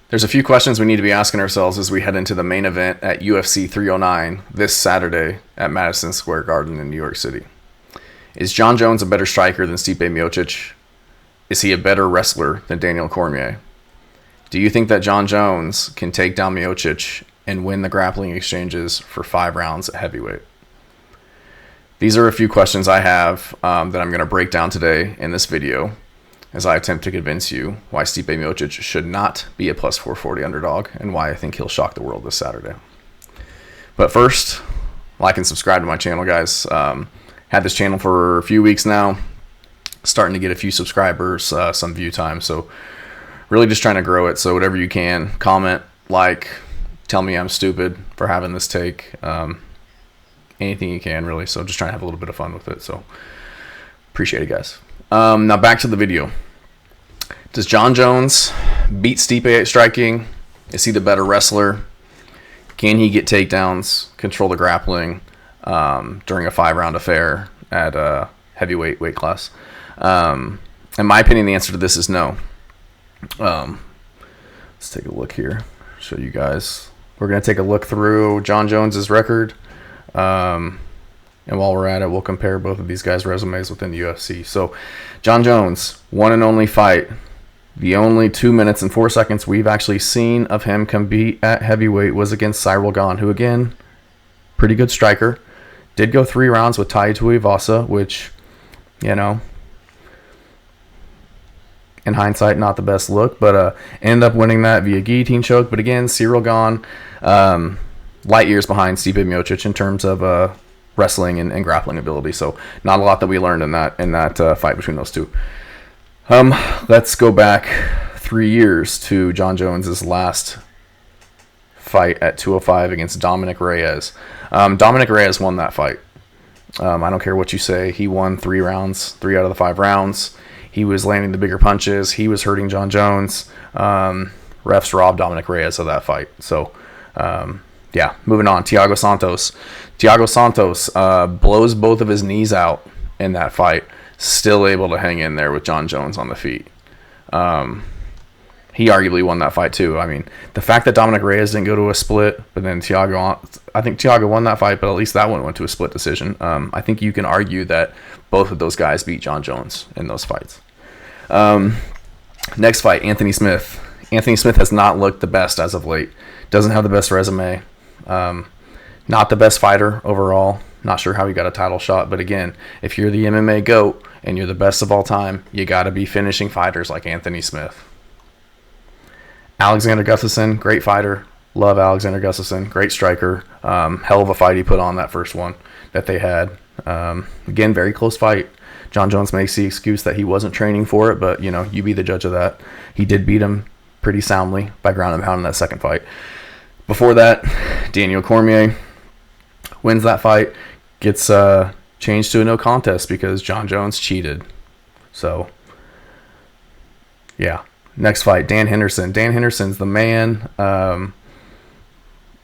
There's a few questions we need to be asking ourselves as we head into the main event at UFC 309 this Saturday at Madison Square Garden in New York City. Is Jon Jones a better striker than Stipe Miocic? Is he a better wrestler than Daniel Cormier? Do you think that Jon Jones can take down Miocic and win the grappling exchanges for 5 rounds at heavyweight? These are a few questions I have that I'm going to break down today in this video as I attempt to convince you why Stipe Miocic should not be a plus 440 underdog and why I think he'll shock the world this Saturday. But first, like and subscribe to my channel, guys. Had this channel for a few weeks now, starting to get a few subscribers, some view time, so really just trying to grow it. So whatever you can, comment, like, tell me I'm stupid for having this take, anything you can, really. So just trying to have a little bit of fun with it. So appreciate it, guys. Now back to the video. Does Jon Jones beat Stipe at striking? Is he the better wrestler? Can he get takedowns, control the grappling during a 5-round affair at a heavyweight weight class? In my opinion, the answer to this is no. Let's take a look here. Show you guys. We're going to take a look through Jon Jones's record. And while we're at it, we'll compare both of these guys' resumes within the UFC. So, Jon Jones, one and only fight. The only 2 minutes and 4 seconds we've actually seen of him compete at heavyweight was against Ciryl Gane, who, again, pretty good striker. Did go 3 rounds with Tai Tuivasa, which, you know, in hindsight, not the best look. But ended up winning that via guillotine choke. But again, Ciryl Gane, light years behind Stipe Miocic in terms of wrestling and grappling ability. So not a lot that we learned in that fight between those two. Let's go back 3 years to Jon Jones's last fight at 205 against Dominic Reyes. Dominic Reyes won that fight. I don't care what you say. He won 3 rounds, 3 out of the 5 rounds. He was landing the bigger punches. He was hurting Jon Jones. Refs robbed Dominic Reyes of that fight. So, yeah, moving on. Thiago Santos. Thiago Santos blows both of his knees out in that fight. Still able to hang in there with Jon Jones on the feet. He arguably won that fight too. I mean, the fact that Dominic Reyes didn't go to a split, but then I think Thiago won that fight, but at least that one went to a split decision. I think you can argue that both of those guys beat Jon Jones in those fights. Next fight, Anthony Smith. Anthony Smith has not looked the best as of late. Doesn't have the best resume. Not the best fighter overall. Not sure how he got a title shot. But again, if you're the MMA GOAT and you're the best of all time, you got to be finishing fighters like Anthony Smith. Alexander Gustafsson, great fighter. Love Alexander Gustafsson. Great striker. Hell of a fight he put on that first one that they had. Again, very close fight. Jon Jones makes the excuse that he wasn't training for it, but, you know, you be the judge of that. He did beat him pretty soundly by ground and pound in that second fight. Before that, Daniel Cormier wins that fight, gets changed to a no contest because Jon Jones cheated. So, yeah. Next fight, Dan Henderson. Dan Henderson's the man.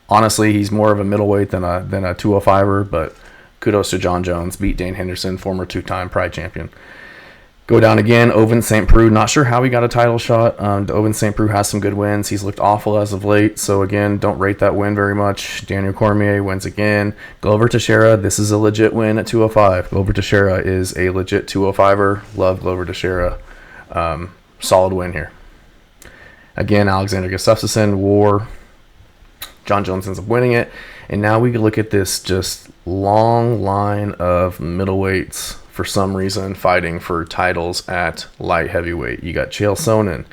Honestly, he's more of a middleweight than a 205er, but kudos to Jon Jones. Beat Dan Henderson, former 2-time Pride champion. Go down again, Ovince St. Preux. Not sure how he got a title shot. Ovince St. Preux has some good wins. He's looked awful as of late. So, again, don't rate that win very much. Daniel Cormier wins again. Glover Teixeira, this is a legit win at 205. Glover Teixeira is a legit 205er. Love Glover Teixeira. Solid win here. Again, Alexander Gustafsson, war. Jon Jones ends up winning it. And now we can look at this just long line of middleweights for some reason fighting for titles at light heavyweight. You got Chael Sonnen,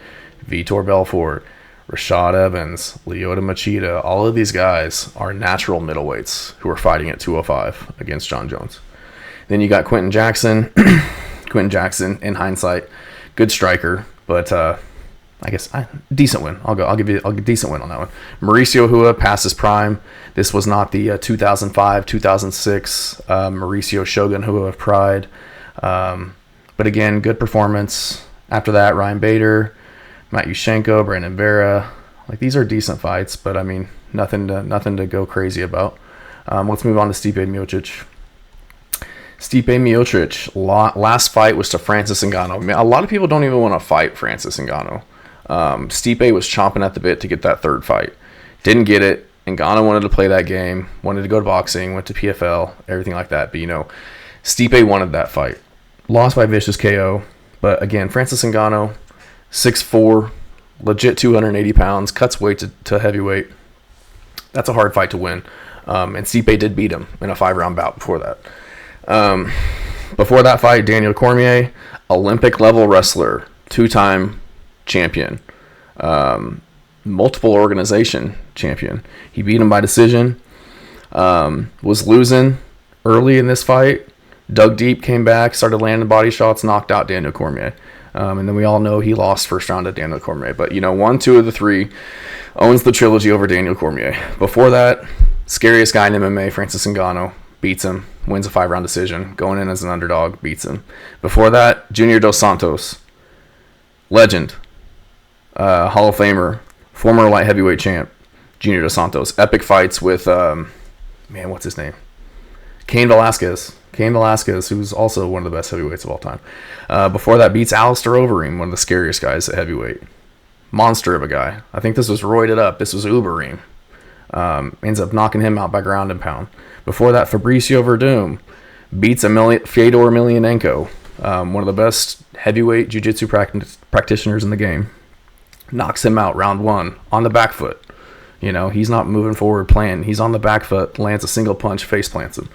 Vitor Belfort, Rashad Evans, Lyoto Machida. All of these guys are natural middleweights who are fighting at 205 against Jon Jones. Then you got Quentin Jackson. Quentin Jackson, in hindsight, good striker, but I guess decent win. I'll give you a decent win on that one. Mauricio Hua past his prime. This was not the 2005, 2006 Mauricio Shogun Hua of Pride. But again, good performance. After that, Ryan Bader, Matt Yushchenko, Brandon Vera. Like, these are decent fights, but I mean, nothing to go crazy about. Let's move on to Stipe Miocic. Stipe Miocic, last fight was to Francis Ngannou. A lot of people don't even want to fight Francis Ngannou. Stipe was chomping at the bit to get that third fight. Didn't get it. Ngannou wanted to play that game, wanted to go to boxing, went to PFL, everything like that. But, Stipe wanted that fight. Lost by vicious KO. But, again, Francis Ngannou, 6'4", legit 280 pounds, cuts weight to heavyweight. That's a hard fight to win. And Stipe did beat him in a 5-round bout before that. Before that fight, Daniel Cormier, Olympic-level wrestler, 2-time champion, multiple organization champion. He beat him by decision, was losing early in this fight, dug deep, came back, started landing body shots, knocked out Daniel Cormier. And then we all know he lost first round to Daniel Cormier. But, 1, 2 of the 3 owns the trilogy over Daniel Cormier. Before that, scariest guy in MMA, Francis Ngannou, beats him, wins a 5-round decision, going in as an underdog, beats him. Before that, Junior Dos Santos, legend, Hall of Famer, former light heavyweight champ, Junior Dos Santos. Epic fights with, what's his name? Cain Velasquez, who's also one of the best heavyweights of all time. Before that, beats Alistair Overeem, one of the scariest guys at heavyweight. Monster of a guy. I think this was roided up. This was Ubereem. Ends up knocking him out by ground and pound. Before that, Fabricio Verdum beats Fyodor Emelianenko, one of the best heavyweight jiu-jitsu practitioners in the game. Knocks him out round 1 on the back foot. He's not moving forward playing. He's on the back foot, lands a single punch, face plants him.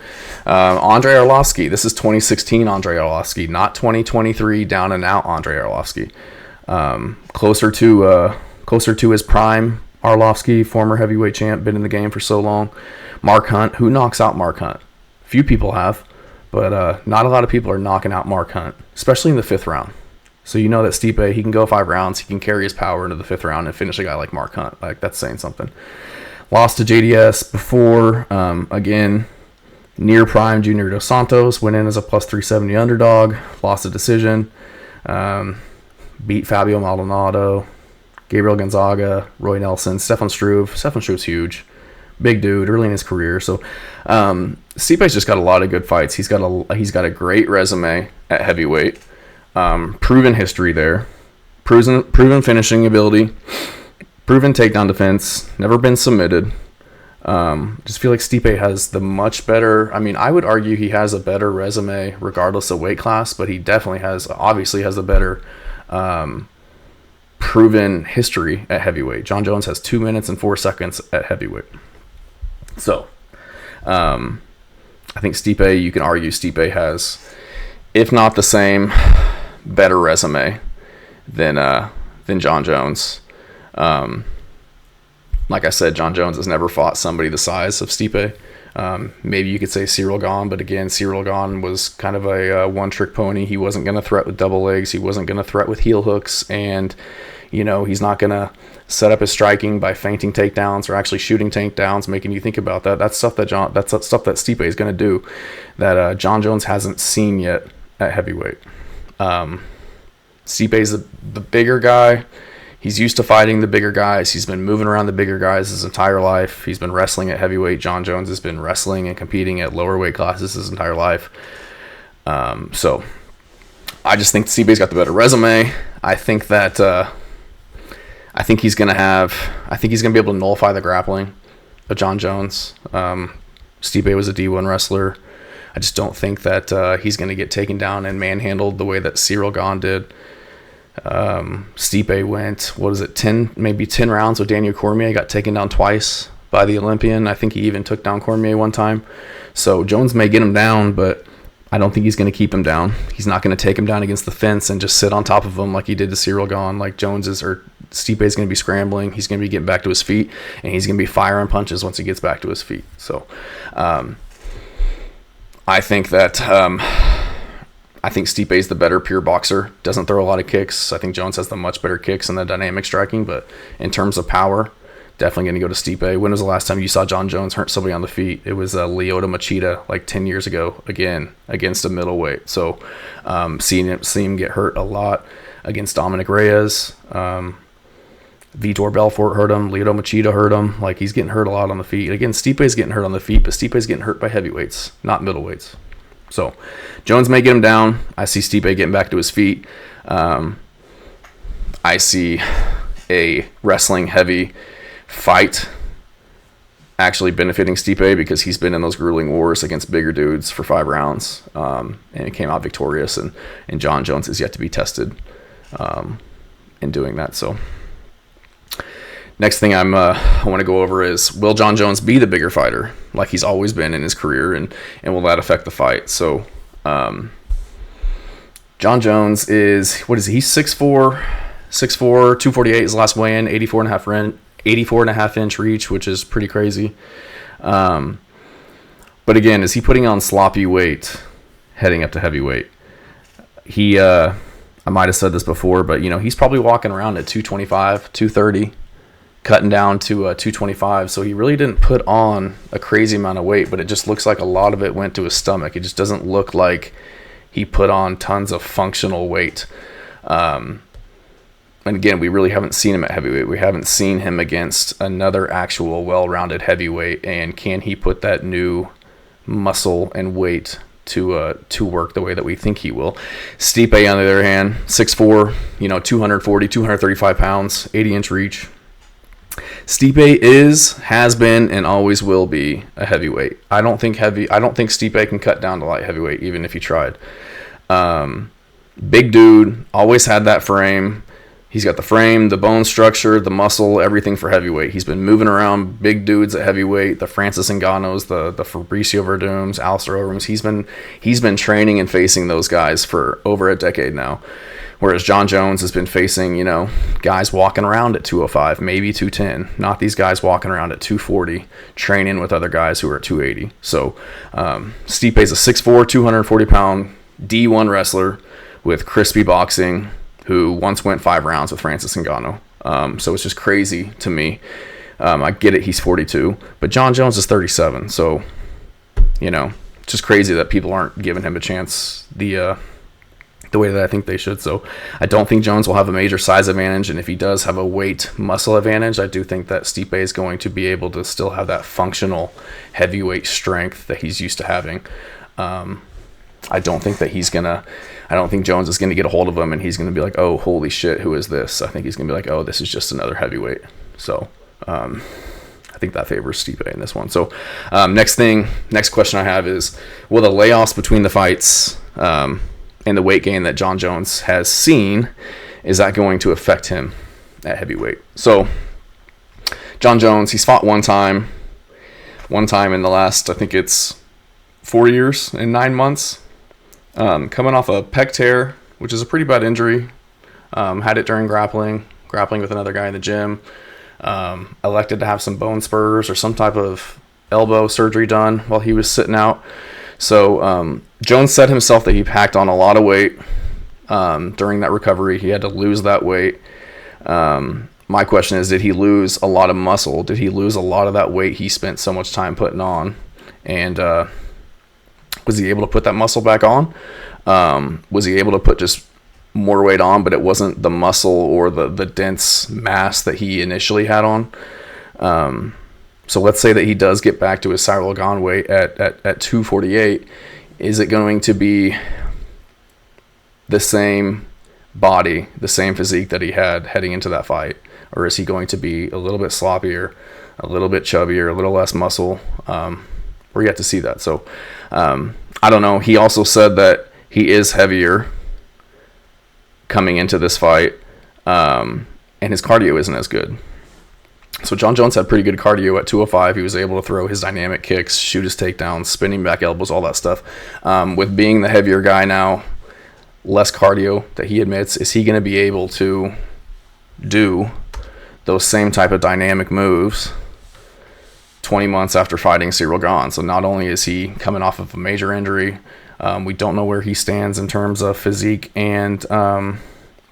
Andrei Arlovsky. This is 2016 Andrei Arlovsky, not 2023 down and out Andrei Arlovsky. Closer to his prime Arlovsky, former heavyweight champ, been in the game for so long. Mark Hunt. Who knocks out Mark Hunt? Few people have, but not a lot of people are knocking out Mark Hunt, especially in the 5th round. So that Stipe, he can go 5 rounds, he can carry his power into the 5th round and finish a guy like Mark Hunt. Like, that's saying something. Lost to JDS before, again, near prime Junior Dos Santos, went in as a plus 370 underdog, lost a decision, beat Fabio Maldonado, Gabriel Gonzaga, Roy Nelson, Stefan Struve. Stefan Struve's huge. Big dude, early in his career. So Stipe's just got a lot of good fights. He's got a great resume at heavyweight. Proven history there, proven finishing ability, proven takedown defense, never been submitted. Just feel like Stipe has the much better, I would argue he has a better resume regardless of weight class, but he definitely obviously has a better proven history at heavyweight. Jon Jones has 2 minutes and 4 seconds at heavyweight. So, I think Stipe, you can argue Stipe has, if not the same, better resume than Jon Jones. Like I said, Jon Jones has never fought somebody the size of Stipe. Maybe you could say Ciryl Gane, but again, Ciryl Gane was kind of a one-trick pony. He wasn't going to threat with double legs. He wasn't going to threat with heel hooks, and he's not going to set up his striking by feinting takedowns or actually shooting takedowns, making you think about that. That's stuff that Stipe is going to do that Jon Jones hasn't seen yet at heavyweight. Stipe's the bigger guy. He's used to fighting the bigger guys. He's been moving around the bigger guys his entire life. He's been wrestling at heavyweight. Jon Jones has been wrestling and competing at lower weight classes his entire life. So I just think Stipe's got the better resume. I think he's going to be able to nullify the grappling of Jon Jones. Stipe was a D1 wrestler. I just don't think that he's going to get taken down and manhandled the way that Ciryl Gane did. Stipe went, 10 rounds with Daniel Cormier, got taken down twice by the Olympian. I think he even took down Cormier one time. So Jones may get him down, but I don't think he's going to keep him down. He's not going to take him down against the fence and just sit on top of him like he did to Ciryl Gane. Like Stipe is going to be scrambling. He's going to be getting back to his feet, and he's going to be firing punches once he gets back to his feet. So, I think Stipe's the better pure boxer. Doesn't throw a lot of kicks. I think Jones has the much better kicks and the dynamic striking, but in terms of power, definitely going to go to Stipe. When was the last time you saw Jon Jones hurt somebody on the feet? It was Lyoto Machida like 10 years ago, again, against a middleweight. So seeing him get hurt a lot against Dominic Reyes. Vitor Belfort hurt him. Lyoto Machida hurt him. Like, he's getting hurt a lot on the feet. Again, Stipe's getting hurt on the feet, but Stipe's getting hurt by heavyweights, not middleweights. So Jones may get him down. I see Stipe getting back to his feet. I see a wrestling heavy fight actually benefiting Stipe, because he's been in those grueling wars against bigger dudes for 5 rounds, and he came out victorious, and Jon Jones is yet to be tested in doing that. So next thing I want to go over is, will Jon Jones be the bigger fighter like he's always been in his career, and will that affect the fight? So Jon Jones is, what is he? He's 6'4", 248 is the last weigh-in, 84.5 inch reach, which is pretty crazy. But again, is he putting on sloppy weight heading up to heavyweight? I might have said this before, but he's probably walking around at 225, 230, cutting down to 225. So he really didn't put on a crazy amount of weight, but it just looks like a lot of it went to his stomach. It just doesn't look like he put on tons of functional weight. And again, we really haven't seen him at heavyweight. We haven't seen him against another actual well-rounded heavyweight. And can he put that new muscle and weight to work the way that we think he will? Stipe, on the other hand, 6'4", 240, 235 pounds, 80-inch reach. Stipe has been, and always will be a heavyweight. I don't think Stipe can cut down to light heavyweight, even if he tried. Big dude, always had that frame. He's got the frame, the bone structure, the muscle, everything for heavyweight. He's been moving around big dudes at heavyweight, the Francis Ngannou's, the Fabricio Verdums, Alistair Overeem's. He's been training and facing those guys for over a decade now. Whereas Jon Jones has been facing, guys walking around at 205, maybe 210. Not these guys walking around at 240, training with other guys who are at 280. So Stipe's a 6'4", 240-pound D1 wrestler with crispy boxing, who once went 5 rounds with Francis Ngannou. So it's just crazy to me. I get it, he's 42, but Jon Jones is 37. So, it's just crazy that people aren't giving him a chance the way that I think they should. So I don't think Jones will have a major size advantage, and if he does have a weight muscle advantage, I do think that Stipe is going to be able to still have that functional heavyweight strength that he's used to having. I don't think Jones is going to get a hold of him and he's going to be like, oh, holy shit, who is this? I think he's going to be like, oh, this is just another heavyweight. So I think that favors Stipe in this one. So next question I have is, will the layoffs between the fights and the weight gain that Jon Jones has seen, is that going to affect him at heavyweight? So Jon Jones, he's fought one time in the last, I think it's 4 years and 9 months. Coming off a pec tear, which is a pretty bad injury. Had it during grappling with another guy in the gym. Elected to have some bone spurs or some type of elbow surgery done while he was sitting out. So Jones said himself that he packed on a lot of weight during that recovery. He had to lose that weight. My question is, did he lose a lot of muscle? Did he lose a lot of that weight he spent so much time putting on? And was he able to put that muscle back on? Was he able to put just more weight on, but it wasn't the muscle or the dense mass that he initially had on? So let's say that he does get back to his Ciryl Gane weight at 248. Is it going to be the same body, the same physique that he had heading into that fight? Or is he going to be a little bit sloppier, a little bit chubbier, a little less muscle? We're yet to see that. So I don't know. He also said that he is heavier coming into this fight, and his cardio isn't as good. So Jon Jones had pretty good cardio at 205. He was able to throw his dynamic kicks, shoot his takedowns, spinning back elbows, all that stuff. With being the heavier guy now, less cardio that he admits, is he going to be able to do those same type of dynamic moves 20 months after fighting Ciryl Gane? So not only is he coming off of a major injury, we don't know where he stands in terms of physique and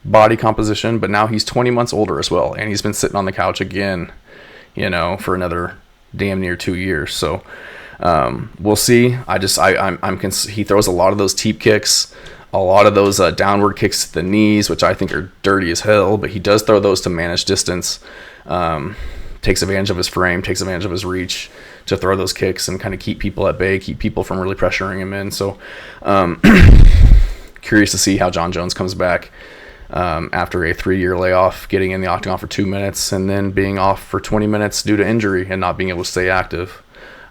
body composition, but now he's 20 months older as well, and he's been sitting on the couch again, for another damn near 2 years. So we'll see. He throws a lot of those teep kicks, a lot of those downward kicks to the knees, which I think are dirty as hell, but he does throw those to manage distance. Takes advantage of his frame, takes advantage of his reach to throw those kicks and kind of keep people at bay, keep people from really pressuring him in. So curious to see how Jon Jones comes back after a 3-year layoff, getting in the octagon for 2 minutes and then being off for 20 minutes due to injury and not being able to stay active.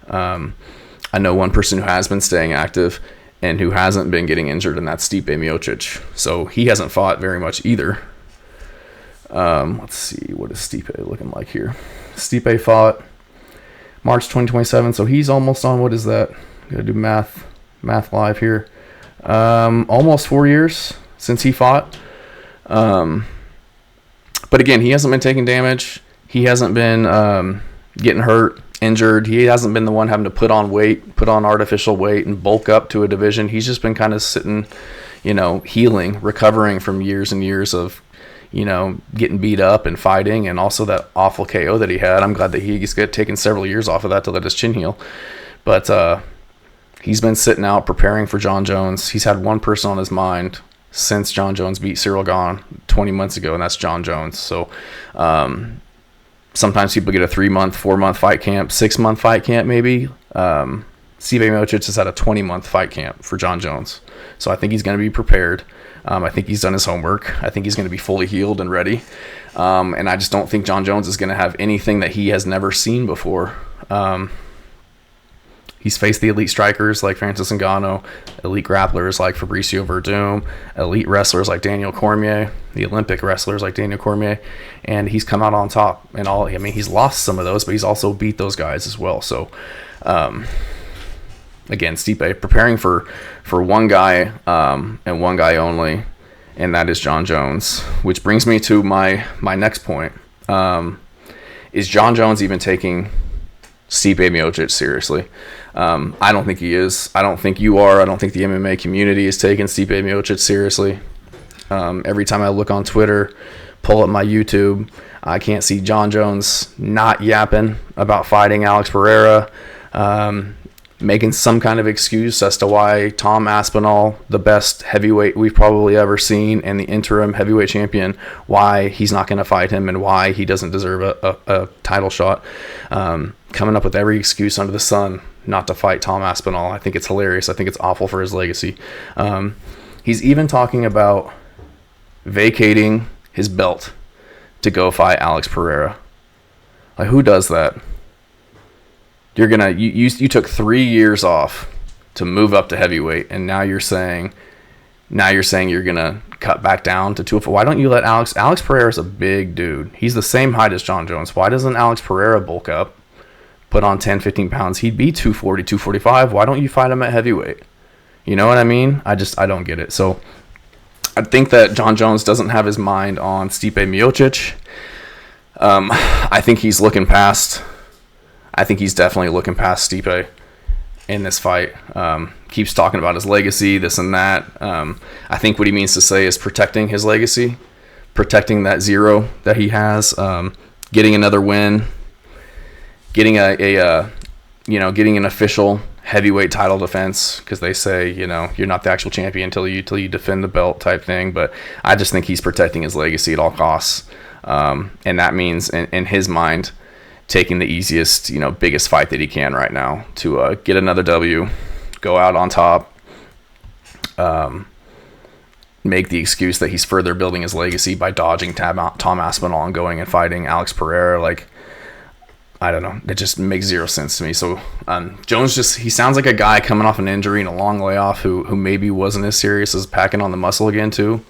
I know one person who has been staying active and who hasn't been getting injured, and that's Stipe Miocic. So he hasn't fought very much either. Let's see, what is Stipe looking like here? Stipe fought March 2027, so he's almost on, what is that? Gotta do math live here. Almost 4 years since he fought. But again, he hasn't been taking damage. He hasn't been getting hurt, injured. He hasn't been the one having to put on weight, put on artificial weight and bulk up to a division. He's just been kind of sitting, healing, recovering from years and years of, getting beat up and fighting, and also that awful KO that he had. I'm glad that he's taken several years off of that to let his chin heal. But he's been sitting out preparing for Jon Jones. He's had one person on his mind since Jon Jones beat Ciryl Gane 20 months ago, and that's Jon Jones. So sometimes people get a 3-month, 4-month fight camp, 6-month fight camp maybe. Stipe Miocic has had a 20-month fight camp for Jon Jones. So I think he's going to be prepared. I think he's done his homework. I think he's going to be fully healed and ready. And I just don't think Jon Jones is going to have anything that he has never seen before. He's faced the elite strikers like Francis Ngannou, elite grapplers like Fabricio Verdum, elite wrestlers like Daniel Cormier, the Olympic wrestlers like Daniel Cormier, and he's come out on top. And he's lost some of those, but he's also beat those guys as well. So, again, Stipe preparing for one guy and one guy only, and that is Jon Jones. Which brings me to my next point. Is Jon Jones even taking Stipe Miocic seriously? I don't think he is. I don't think you are. I don't think the MMA community is taking Stipe Miocic seriously. Every time I look on Twitter, pull up my YouTube, I can't see Jon Jones not yapping about fighting Alex Pereira, making some kind of excuse as to why Tom Aspinall, the best heavyweight we've probably ever seen and the interim heavyweight champion, why he's not going to fight him and why he doesn't deserve a title shot. Coming up with every excuse under the sun not to fight Tom Aspinall. I think it's hilarious. I think it's awful for his legacy. He's even talking about vacating his belt to go fight Alex Pereira. Like, who does that? You took 3 years off to move up to heavyweight, and now you're saying you're gonna cut back down to 205. Why don't you let Alex Pereira's a big dude. He's the same height as Jon Jones. Why doesn't Alex Pereira bulk up, put on 10, 15 pounds? He'd be 240, 245. Why don't you fight him at heavyweight? You know what I mean? I don't get it. So I think that Jon Jones doesn't have his mind on Stipe Miocic. I think he's definitely looking past Stipe in this fight. Keeps talking about his legacy, this and that. I think what he means to say is protecting his legacy, protecting that zero that he has, getting another win, getting getting an official heavyweight title defense, because they say, you're not the actual champion until you defend the belt type thing. But I just think he's protecting his legacy at all costs. And that means in his mind, taking the easiest, biggest fight that he can right now to get another W, go out on top, make the excuse that he's further building his legacy by dodging Tom Aspinall and going and fighting Alex Pereira. Like, I don't know. It just makes zero sense to me. So Jones he sounds like a guy coming off an injury and a long layoff who maybe wasn't as serious as packing on the muscle again too.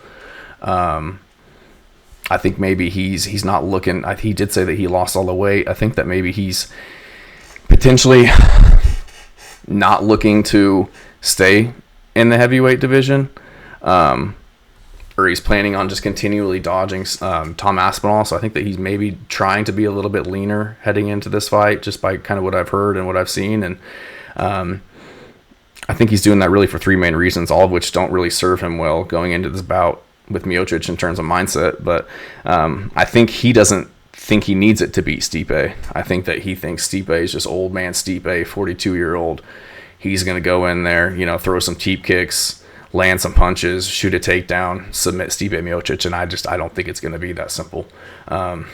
I think maybe he's not looking. He did say that he lost all the weight. I think that maybe he's potentially not looking to stay in the heavyweight division, or he's planning on just continually dodging Tom Aspinall. So I think that he's maybe trying to be a little bit leaner heading into this fight, just by kind of what I've heard and what I've seen. And I think he's doing that really for three main reasons, all of which don't really serve him well going into this bout with Miocic in terms of mindset. But I think he doesn't think he needs it to beat Stipe. I think that he thinks Stipe is just old man Stipe, 42-year-old. He's going to go in there, throw some teep kicks, land some punches, shoot a takedown, submit Stipe Miocic, and I don't think it's going to be that simple. I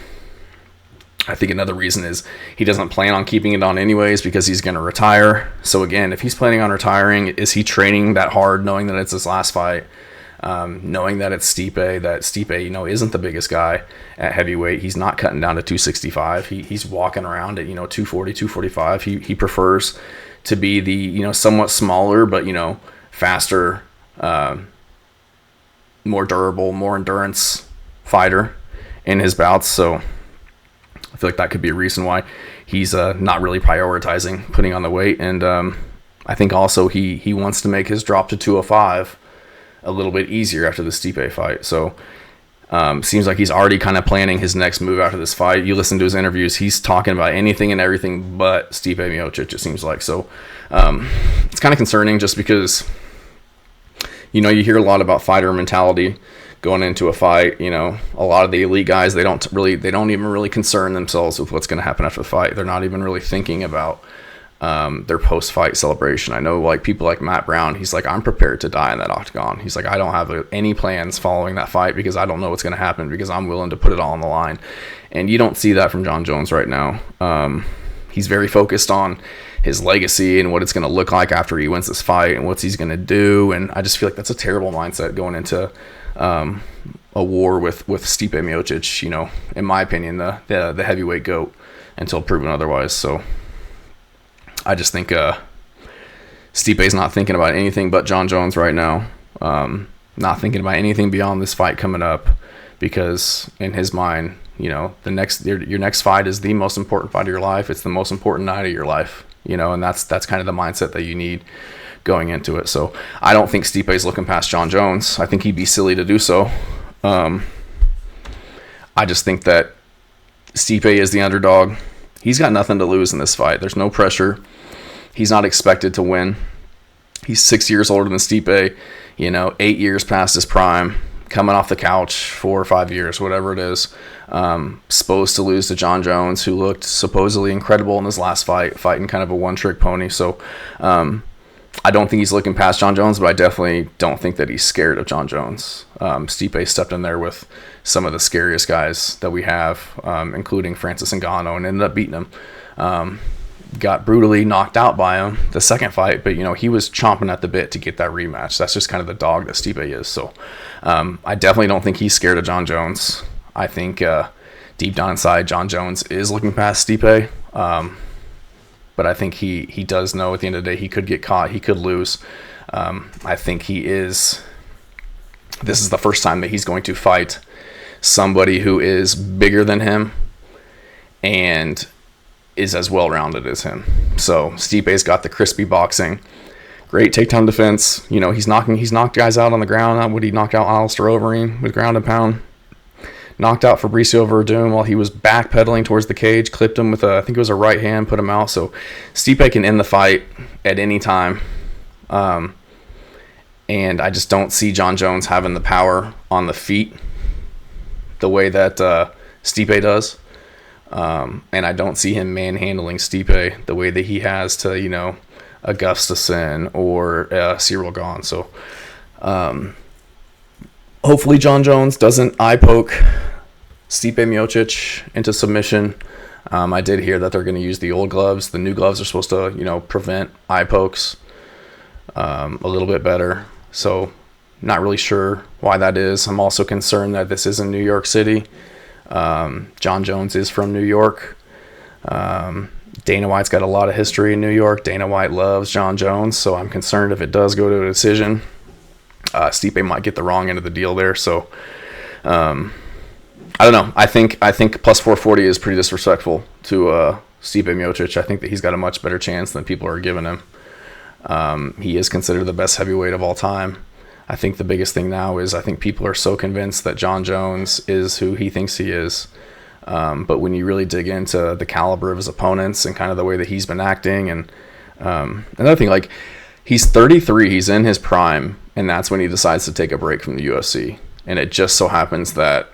think another reason is he doesn't plan on keeping it on anyways, because he's going to retire. So again, if he's planning on retiring, is he training that hard knowing that it's his last fight? knowing that it's Stipe, isn't the biggest guy at heavyweight. He's not cutting down to 265. He's walking around at, 240, 245. He prefers to be the, somewhat smaller, but, faster, more durable, more endurance fighter in his bouts. So I feel like that could be a reason why he's not really prioritizing putting on the weight. And I think also he wants to make his drop to 205 a little bit easier after the Stipe fight. So seems like he's already kind of planning his next move after this fight. You listen to his interviews, he's talking about anything and everything but Stipe Miocic, it seems like. So it's kind of concerning just because, you hear a lot about fighter mentality going into a fight. A lot of the elite guys, they don't even really concern themselves with what's going to happen after the fight. They're not even really thinking about their post-fight celebration. I know people like Matt Brown, he's like, I'm prepared to die in that octagon. He's like, I don't have any plans following that fight because I don't know what's going to happen, because I'm willing to put it all on the line. And you don't see that from Jon Jones right now. He's very focused on his legacy and what it's going to look like after he wins this fight and what he's going to do. And I just feel like that's a terrible mindset going into a war with Stipe Miocic, in my opinion, the heavyweight GOAT, until proven otherwise. So I just think Stipe's not thinking about anything but Jon Jones right now. Not thinking about anything beyond this fight coming up, because in his mind, your next fight is the most important fight of your life. It's the most important night of your life, and that's kind of the mindset that you need going into it. So I don't think Stipe's looking past Jon Jones. I think he'd be silly to do so. I just think that Stipe is the underdog. He's got nothing to lose in this fight. There's no pressure. He's not expected to win. He's 6 years older than Stipe, 8 years past his prime, coming off the couch 4 or 5 years, whatever it is. Supposed to lose to Jon Jones, who looked supposedly incredible in his last fight, fighting kind of a one-trick pony. So I don't think he's looking past Jon Jones, but I definitely don't think that he's scared of Jon Jones. Stipe stepped in there with some of the scariest guys that we have, including Francis Ngannou, and ended up beating him. Got brutally knocked out by him the second fight, but he was chomping at the bit to get that rematch. That's just kind of the dog that Stipe is. So I definitely don't think he's scared of Jon Jones. I think deep down inside, Jon Jones is looking past Stipe. But I think he does know at the end of the day he could get caught, he could lose. I think this is the first time that he's going to fight somebody who is bigger than him and is as well-rounded as him. So Stipe's got the crispy boxing, great takedown defense. He's knocked guys out on the ground. Would he knock out Alistair Overeem with ground and pound? Knocked out Fabricio Verdum while he was backpedaling towards the cage, clipped him with I think it was a right hand, put him out. So Stipe can end the fight at any time. And I just don't see Jon Jones having the power on the feet the way that Stipe does. And I don't see him manhandling Stipe the way that he has to, a Gustafsson or Ciryl Gane. So hopefully Jon Jones doesn't eye poke Stipe Miocic into submission. I did hear that they're going to use the old gloves. The new gloves are supposed to, prevent eye pokes a little bit better. So not really sure why that is. I'm also concerned that this is in New York City. Jon Jones is from New York. Dana White's got a lot of history in New York. Dana White loves Jon Jones, so I'm concerned if it does go to a decision, Stipe might get the wrong end of the deal there. So I don't know. I think plus 440 is pretty disrespectful to Stipe Miocic. I think that he's got a much better chance than people are giving him. He is considered the best heavyweight of all time. I think the biggest thing now is I think people are so convinced that Jon Jones is who he thinks he is. But when you really dig into the caliber of his opponents and kind of the way that he's been acting, and another thing, like, he's 33, he's in his prime, and that's when he decides to take a break from the UFC. And it just so happens that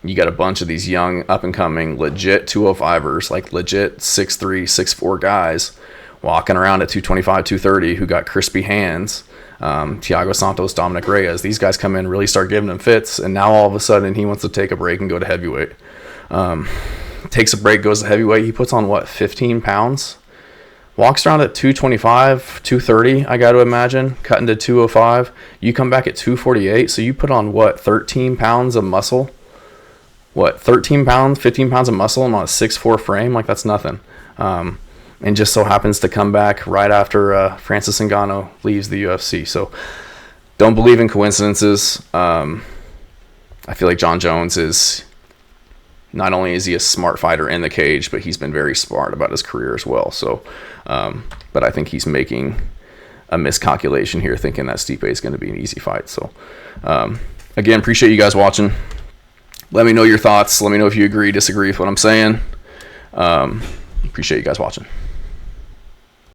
you got a bunch of these young, up-and-coming, legit 205ers, like legit 6'3", 6'4" guys walking around at 225, 230 who got crispy hands. Thiago Santos, Dominic Reyes, these guys come in, really start giving him fits, and now all of a sudden he wants to take a break and go to heavyweight. Takes a break, goes to heavyweight. He puts on, 15 pounds walks around at 225, 230, I got to imagine, cutting to 205. You come back at 248, so you put on, 13 pounds of muscle? 13 pounds, 15 pounds of muscle on a 6'4" frame? Like, that's nothing. And just so happens to come back right after Francis Ngannou leaves the UFC. So don't believe in coincidences. I feel like Jon Jones is, not only is he a smart fighter in the cage, but he's been very smart about his career as well. So, but I think he's making a miscalculation here, thinking that Stipe is going to be an easy fight. So, again, appreciate you guys watching. Let me know your thoughts. Let me know if you agree, disagree with what I'm saying. Appreciate you guys watching.